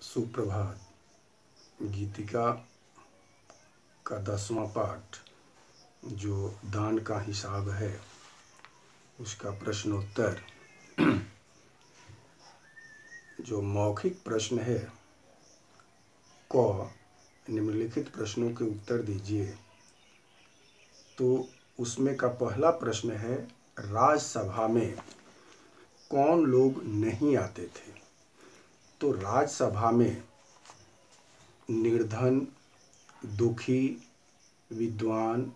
सुप्रभात। गीतिका का 10वां पाठ जो दान का हिसाब है उसका प्रश्नोत्तर जो मौखिक प्रश्न है क निम्नलिखित प्रश्नों के उत्तर दीजिए। तो उसमें का पहला प्रश्न है, राज्यसभा में कौन लोग नहीं आते थे? तो राज्यसभा में निर्धन, दुखी, विद्वान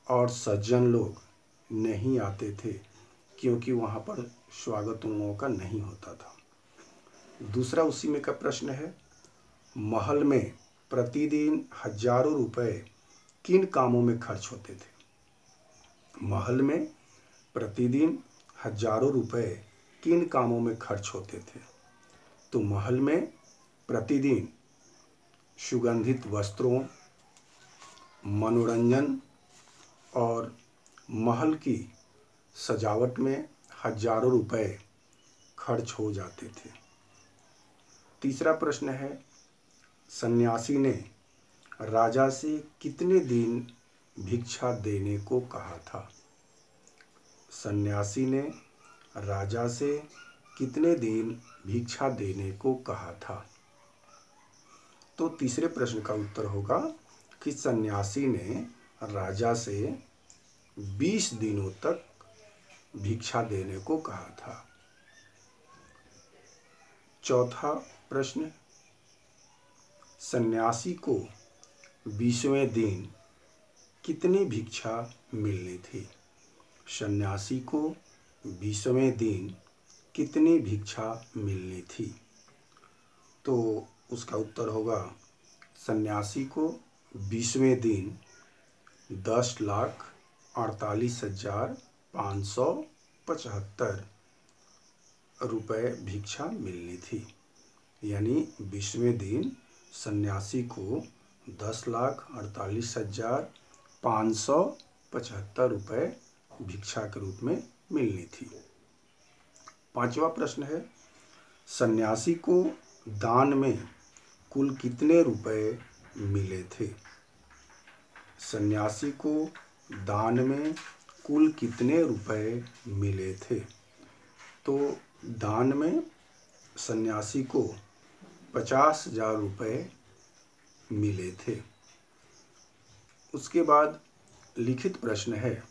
और सज्जन लोग नहीं आते थे क्योंकि वहाँ पर स्वागत उन लोगों का नहीं होता था। दूसरा उसी में का प्रश्न है, महल में प्रतिदिन हजारों रुपए किन कामों में खर्च होते थे? महल में प्रतिदिन हजारों रुपए किन कामों में खर्च होते थे? तो महल में प्रतिदिन सुगंधित वस्त्रों, मनोरंजन और महल की सजावट में हजारों रुपए खर्च हो जाते थे। तीसरा प्रश्न है, सन्यासी ने राजा से कितने दिन भिक्षा देने को कहा था? सन्यासी ने राजा से कितने दिन भिक्षा देने को कहा था? तो तीसरे प्रश्न का उत्तर होगा कि सन्यासी ने राजा से 20 दिनों तक भिक्षा देने को कहा था। चौथा प्रश्न, सन्यासी को 20वें दिन कितनी भिक्षा मिलनी थी? सन्यासी को 20वें दिन कितनी भिक्षा मिलनी थी? तो उसका उत्तर होगा, सन्यासी को 20वें दिन 10,48,575 रुपये भिक्षा मिलनी थी। यानी 20वें दिन सन्यासी को 10,48,575 रुपये भिक्षा के रूप में मिलनी थी। पांचवा प्रश्न है, सन्यासी को दान में कुल कितने रुपए मिले थे? सन्यासी को दान में कुल कितने रुपए मिले थे? तो दान में सन्यासी को 50,000 रुपये मिले थे। उसके बाद लिखित प्रश्न है।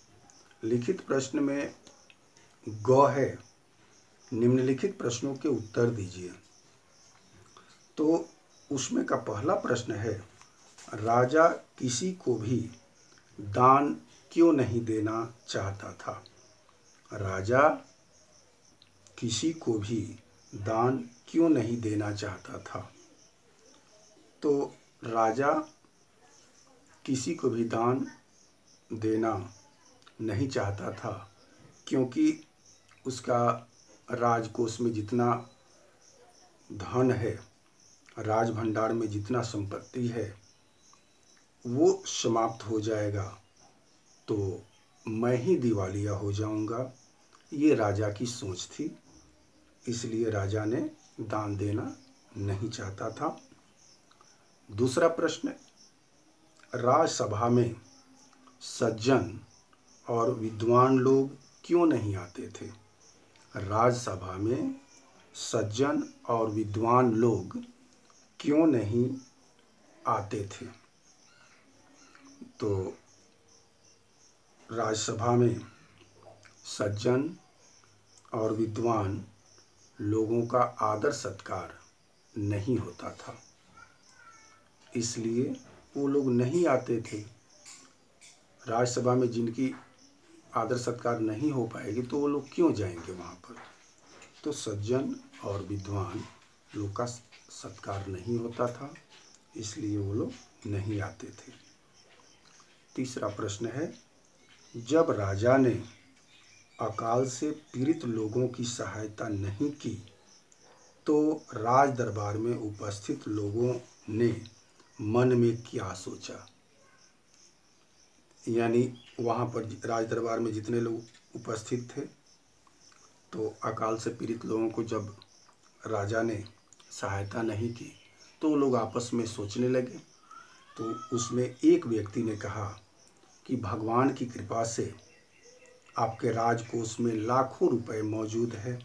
लिखित प्रश्न में ग है, निम्नलिखित प्रश्नों के उत्तर दीजिए। तो उसमें का पहला प्रश्न है, राजा किसी को भी दान क्यों नहीं देना चाहता था? राजा किसी को भी दान क्यों नहीं देना चाहता था? तो राजा किसी को भी दान देना नहीं चाहता था क्योंकि उसका राजकोष में जितना धन है, राज भंडार में जितना संपत्ति है, वो समाप्त हो जाएगा तो मैं ही दिवालिया हो जाऊंगा। ये राजा की सोच थी, इसलिए राजा ने दान देना नहीं चाहता था। दूसरा प्रश्न, राज्यसभा में सज्जन और विद्वान लोग क्यों नहीं आते थे? राज्यसभा में सज्जन और विद्वान लोग क्यों नहीं आते थे? तो राज्यसभा में सज्जन और विद्वान लोगों का आदर सत्कार नहीं होता था, इसलिए वो लोग नहीं आते थे। राज्यसभा में जिनकी आदर सत्कार नहीं हो पाएगी तो वो लोग क्यों जाएंगे वहाँ पर? तो सज्जन और विद्वान लोग का सत्कार नहीं होता था, इसलिए वो लोग नहीं आते थे। तीसरा प्रश्न है, जब राजा ने अकाल से पीड़ित लोगों की सहायता नहीं की तो राज दरबार में उपस्थित लोगों ने मन में क्या सोचा? यानी वहाँ पर राज दरबार में जितने लोग उपस्थित थे तो अकाल से पीड़ित लोगों को जब राजा ने सहायता नहीं की। तो वो लोग आपस में सोचने लगे। तो उसमें एक व्यक्ति ने कहा कि भगवान की कृपा से आपके राजकोष में लाखों रुपए मौजूद है,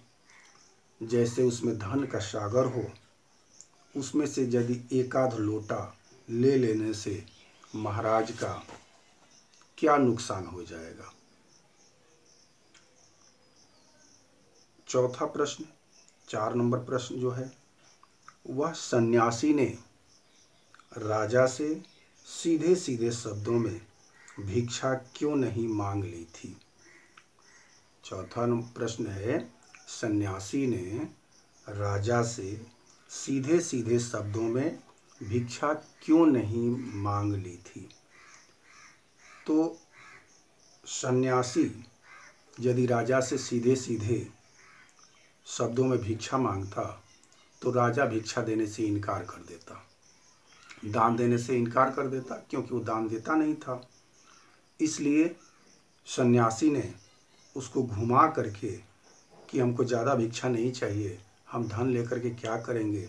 जैसे उसमें धन का सागर हो, उसमें से यदि एकाध लोटा ले लेने से महाराज का क्या नुकसान हो जाएगा। चौथा प्रश्न, 4 नंबर प्रश्न जो है, वह सन्यासी ने राजा से सीधे सीधे शब्दों में भिक्षा क्यों नहीं मांग ली थी। चौथा प्रश्न है, सन्यासी ने राजा से सीधे सीधे शब्दों में भिक्षा क्यों नहीं मांग ली थी। तो सन्यासी यदि राजा से सीधे सीधे शब्दों में भिक्षा मांगता तो राजा भिक्षा देने से इनकार कर देता, दान देने से इनकार कर देता, क्योंकि वो दान देता नहीं था। इसलिए सन्यासी ने उसको घुमा करके कि हमको ज़्यादा भिक्षा नहीं चाहिए, हम धन लेकर के क्या करेंगे,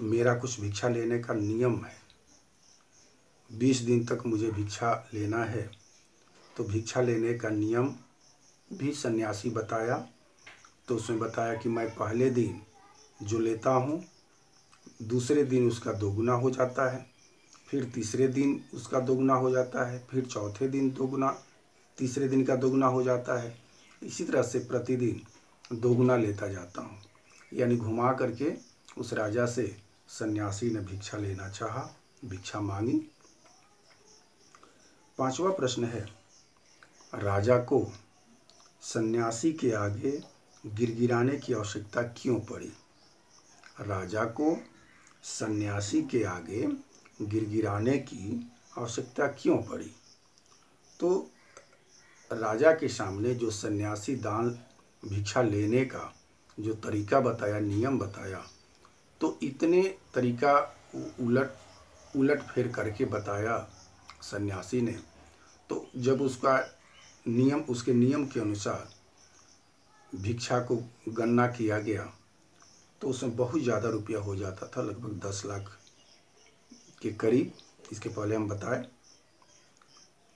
मेरा कुछ भिक्षा लेने का नियम है, 20 दिन तक मुझे भिक्षा लेना है। तो भिक्षा लेने का नियम भी सन्यासी बताया। तो उसमें बताया कि मैं पहले दिन जो लेता हूँ, दूसरे दिन उसका दोगुना हो जाता है, फिर तीसरे दिन उसका दोगुना हो जाता है, फिर चौथे दिन दोगुना, तीसरे दिन का दोगुना हो जाता है। इसी तरह से प्रतिदिन दोगुना लेता जाता हूँ। यानी घुमा करके उस राजा से सन्यासी ने भिक्षा लेना चाहा, भिक्षा मांगी। 5वां प्रश्न है, राजा को सन्यासी के आगे गिड़गिड़ाने की आवश्यकता क्यों पड़ी। राजा को सन्यासी के आगे गिड़गिड़ाने की आवश्यकता क्यों पड़ी। तो राजा के सामने जो सन्यासी दान भिक्षा लेने का जो तरीका बताया, नियम बताया, तो इतने तरीका उलट फेर करके बताया सन्यासी ने। तो जब उसके नियम के अनुसार भिक्षा को गणना किया गया तो उसमें बहुत ज़्यादा रुपया हो जाता था, लगभग 10 लाख के करीब। इसके पहले हम बताएं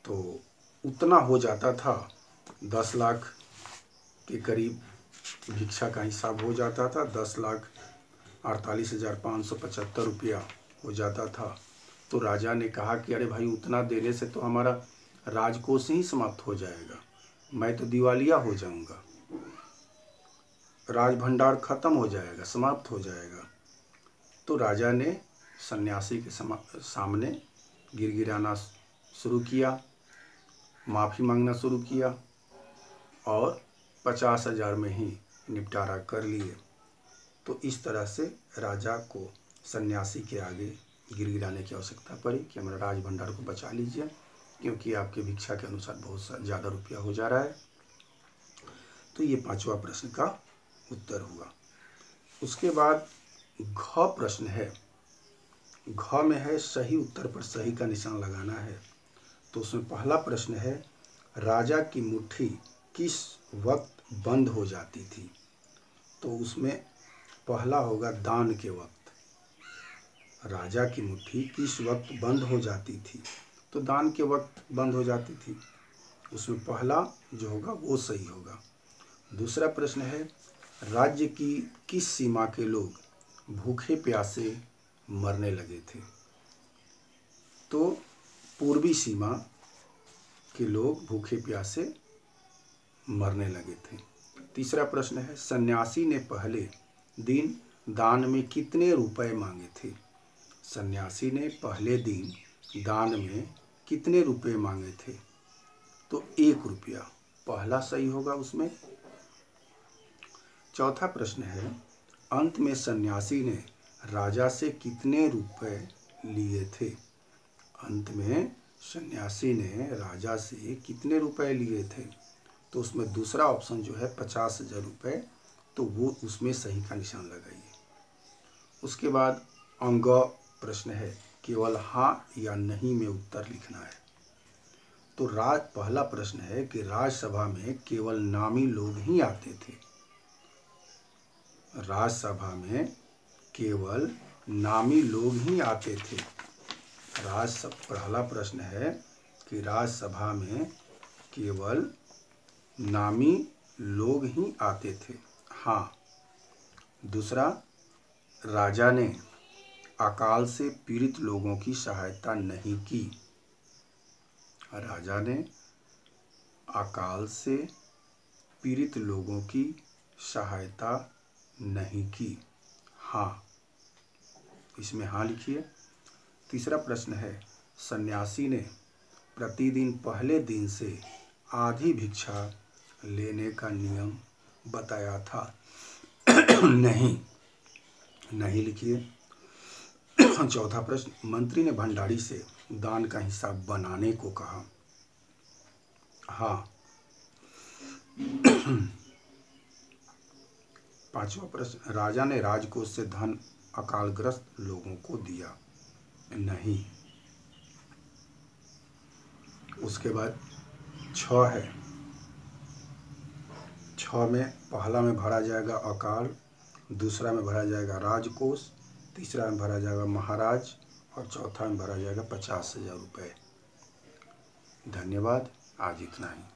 तो उतना हो जाता था, 10 लाख के करीब भिक्षा का हिसाब हो जाता था। 10,48,575 रुपया हो जाता था। तो राजा ने कहा कि अरे भाई, उतना देने से तो हमारा राजकोष ही समाप्त हो जाएगा, मैं तो दिवालिया हो जाऊंगा, राज भंडार खत्म हो जाएगा, समाप्त हो जाएगा। तो राजा ने सन्यासी के सामने गिड़गिड़ाना शुरू किया, माफ़ी मांगना शुरू किया और 50,000 में ही निपटारा कर लिए। तो इस तरह से राजा को सन्यासी के आगे गिड़गिड़ाने की आवश्यकता पड़ी कि हमारा राज भंडार को बचा लीजिए, क्योंकि आपके भिक्षा के अनुसार बहुत ज़्यादा रुपया हो जा रहा है। तो ये 5वां प्रश्न का उत्तर हुआ। उसके बाद घ प्रश्न है। घ में है सही उत्तर पर सही का निशान लगाना है। तो उसमें पहला प्रश्न है, राजा की मुट्ठी किस वक्त बंद हो जाती थी। तो उसमें पहला होगा दान के वक्त। राजा की मुट्ठी किस वक्त बंद हो जाती थी। तो दान के वक्त बंद हो जाती थी, उसमें पहला जो होगा वो सही होगा। दूसरा प्रश्न है, राज्य की किस सीमा के लोग भूखे प्यासे मरने लगे थे। तो पूर्वी सीमा के लोग भूखे प्यासे मरने लगे थे। तीसरा प्रश्न है, सन्यासी ने पहले दिन दान में कितने रुपए मांगे थे। सन्यासी ने पहले दिन दान में कितने रुपए मांगे थे। तो 1 रुपया पहला सही होगा उसमें। चौथा प्रश्न है, अंत में सन्यासी ने राजा से कितने रुपए लिए थे। अंत में सन्यासी ने राजा से कितने रुपए लिए थे। तो उसमें दूसरा ऑप्शन जो है 50,000 रुपये, तो वो उसमें सही का निशान लगाइए। उसके बाद अंग प्रश्न है, केवल हाँ या नहीं में उत्तर लिखना है। तो पहला प्रश्न है कि राज्यसभा में केवल नामी लोग ही आते थे। राज्यसभा में केवल नामी लोग ही आते थे। पहला प्रश्न है कि राज्यसभा में केवल नामी लोग ही आते थे। हाँ। दूसरा, राजा ने अकाल से पीड़ित लोगों की सहायता नहीं की। राजा ने अकाल से पीड़ित लोगों की सहायता नहीं की। हाँ, इसमें हाँ लिखिए। तीसरा प्रश्न है, सन्यासी ने प्रतिदिन पहले दिन से आधी भिक्षा लेने का नियम बताया था। नहीं, नहीं लिखिए। चौथा प्रश्न, मंत्री ने भंडारी से दान का हिसाब बनाने को कहा। हाँ। पांचवा प्रश्न, राजा ने राजकोष से धन अकालग्रस्त लोगों को दिया। नहीं। उसके बाद 6 है। 6 में पहला में भरा जाएगा अकाल, दूसरा में भरा जाएगा राजकोष, तीसरा में भरा जाएगा महाराज और चौथा में भरा जाएगा 50,000 रुपये। धन्यवाद। आज इतना ही।